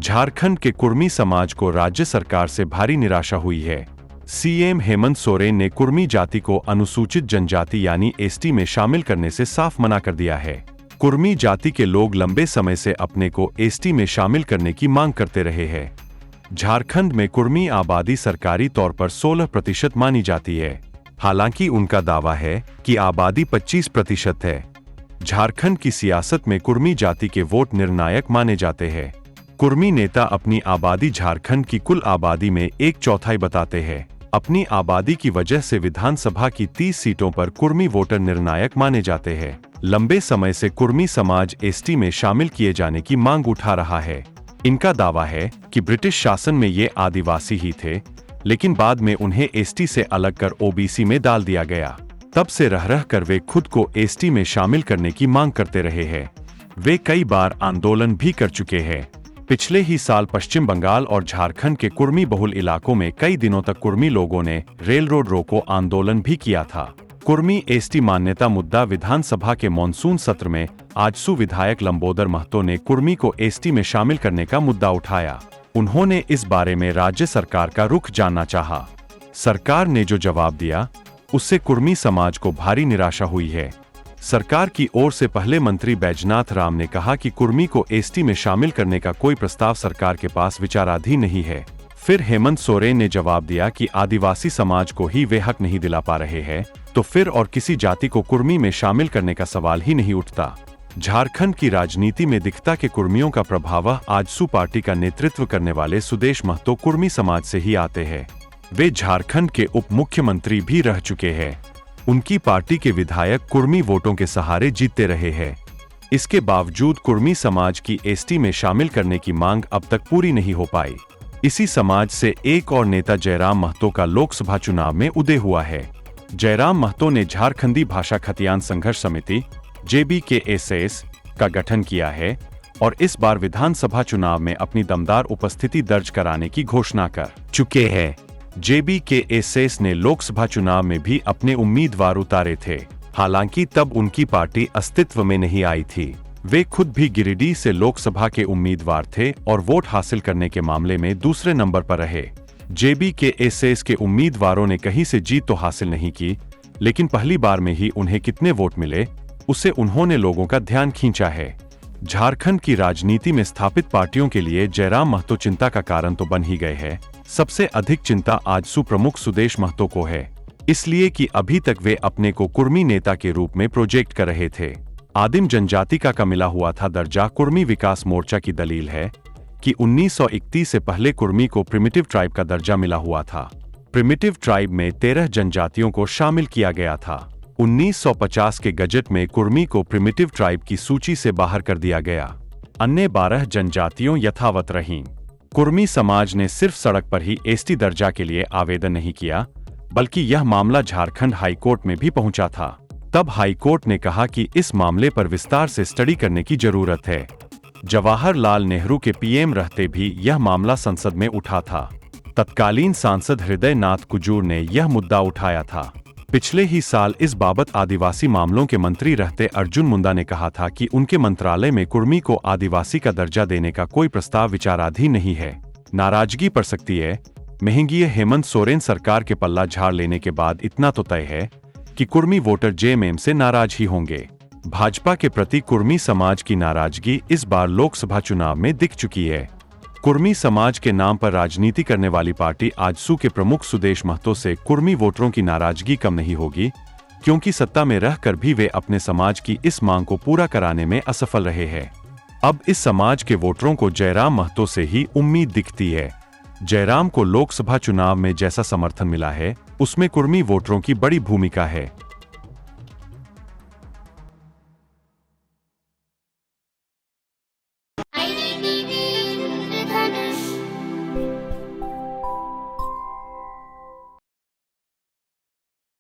झारखंड के कुर्मी समाज को राज्य सरकार से भारी निराशा हुई है। सीएम हेमंत सोरेन ने कुर्मी जाति को अनुसूचित जनजाति यानी एसटी में शामिल करने से साफ मना कर दिया है। कुर्मी जाति के लोग लंबे समय से अपने को एसटी में शामिल करने की मांग करते रहे हैं। झारखंड में कुर्मी आबादी सरकारी तौर पर 16% मानी जाती है। हालांकि उनका दावा है कि आबादी 25% है। झारखंड की सियासत में कुर्मी जाति के वोट निर्णायक माने जाते हैं। कुर्मी नेता अपनी आबादी झारखंड की कुल आबादी में 1/4 बताते हैं। अपनी आबादी की वजह से विधानसभा की 30 सीटों पर कुर्मी वोटर निर्णायक माने जाते हैं। लंबे समय से कुर्मी समाज एसटी में शामिल किए जाने की मांग उठा रहा है। इनका दावा है कि ब्रिटिश शासन में ये आदिवासी ही थे, लेकिन बाद में उन्हें एसटी से अलग कर ओबीसी में डाल दिया गया। तब से रह कर वे खुद को एसटी में शामिल करने की मांग करते रहे हैं। वे कई बार आंदोलन भी कर चुके हैं। पिछले ही साल पश्चिम बंगाल और झारखंड के कुर्मी बहुल इलाकों में कई दिनों तक कुर्मी लोगों ने रेल रोड रोको आंदोलन भी किया था। कुर्मी एसटी मान्यता मुद्दा विधानसभा के मॉनसून सत्र में आजसू विधायक लंबोदर महतो ने कुर्मी को एसटी में शामिल करने का मुद्दा उठाया। उन्होंने इस बारे में राज्य सरकार का रुख जानना चाहा। सरकार ने जो जवाब दिया, उससे कुर्मी समाज को भारी निराशा हुई है। सरकार की ओर से पहले मंत्री बैजनाथ राम ने कहा कि कुर्मी को एसटी में शामिल करने का कोई प्रस्ताव सरकार के पास विचाराधीन नहीं है। फिर हेमंत सोरेन ने जवाब दिया कि आदिवासी समाज को ही वे हक नहीं दिला पा रहे हैं, तो फिर और किसी जाति को कुर्मी में शामिल करने का सवाल ही नहीं उठता। झारखंड की राजनीति में दिखता के कुर्मियों का प्रभाव आजसू पार्टी का नेतृत्व करने वाले सुदेश महतो कुर्मी समाज से ही आते हैं। वे झारखंड के उप मुख्यमंत्री भी रह चुके हैं। उनकी पार्टी के विधायक कुर्मी वोटों के सहारे जीतते रहे हैं। इसके बावजूद कुर्मी समाज की एसटी में शामिल करने की मांग अब तक पूरी नहीं हो पाई। इसी समाज से एक और नेता जयराम महतो का लोकसभा चुनाव में उदय हुआ है। जयराम महतो ने झारखंडी भाषा खतियान संघर्ष समिति JBKSS का गठन किया है और इस बार विधानसभा चुनाव में अपनी दमदार उपस्थिति दर्ज कराने की घोषणा कर चुके हैं। JBKSS ने लोकसभा चुनाव में भी अपने उम्मीदवार उतारे थे। हालांकि तब उनकी पार्टी अस्तित्व में नहीं आई थी। वे खुद भी गिरिडीह से लोकसभा के उम्मीदवार थे और वोट हासिल करने के मामले में दूसरे नंबर पर रहे। JBKSS के उम्मीदवारों ने कहीं से जीत तो हासिल नहीं की, लेकिन पहली बार में ही उन्हें कितने वोट मिले, उससे उन्होंने लोगों का ध्यान खींचा है। झारखंड की राजनीति में स्थापित पार्टियों के लिए जयराम महतो चिंता का कारण तो बन ही गए हैं। सबसे अधिक चिंता आजसू प्रमुख सुदेश महतो को है, इसलिए कि अभी तक वे अपने को कुर्मी नेता के रूप में प्रोजेक्ट कर रहे थे। आदिम जनजाति का मिला हुआ था दर्जा कुर्मी विकास मोर्चा की दलील है कि 1931 से पहले कुर्मी को प्रिमिटिव ट्राइब का दर्जा मिला हुआ था। प्रिमिटिव ट्राइब में 13 जनजातियों को शामिल किया गया था। 1950 के गजट में कुर्मी को प्रिमिटिव ट्राइब की सूची से बाहर कर दिया गया। अन्य 12 जनजातियों यथावत रहीं। कुर्मी समाज ने सिर्फ सड़क पर ही एसटी दर्जा के लिए आवेदन नहीं किया, बल्कि यह मामला झारखंड हाईकोर्ट में भी पहुंचा था। तब हाईकोर्ट ने कहा कि इस मामले पर विस्तार से स्टडी करने की जरूरत है। जवाहरलाल नेहरू के पीएम रहते भी यह मामला संसद में उठा था। तत्कालीन सांसद हृदय नाथ कुजूर ने यह मुद्दा उठाया था। पिछले ही साल इस बाबत आदिवासी मामलों के मंत्री रहते अर्जुन मुंडा ने कहा था कि उनके मंत्रालय में कुर्मी को आदिवासी का दर्जा देने का कोई प्रस्ताव विचाराधीन नहीं है। नाराजगी पड़ सकती है। महंगी हेमंत सोरेन सरकार के पल्ला झाड़ लेने के बाद इतना तो तय है कि कुर्मी वोटर JMM से नाराज ही होंगे। भाजपा के प्रति कुर्मी समाज की नाराजगी इस बार लोकसभा चुनाव में दिख चुकी है। कुर्मी समाज के नाम पर राजनीति करने वाली पार्टी आजसू के प्रमुख सुदेश महतो से कुर्मी वोटरों की नाराजगी कम नहीं होगी, क्योंकि सत्ता में रहकर भी वे अपने समाज की इस मांग को पूरा कराने में असफल रहे हैं। अब इस समाज के वोटरों को जयराम महतो से ही उम्मीद दिखती है। जयराम को लोकसभा चुनाव में जैसा समर्थन मिला है, उसमें कुर्मी वोटरों की बड़ी भूमिका है।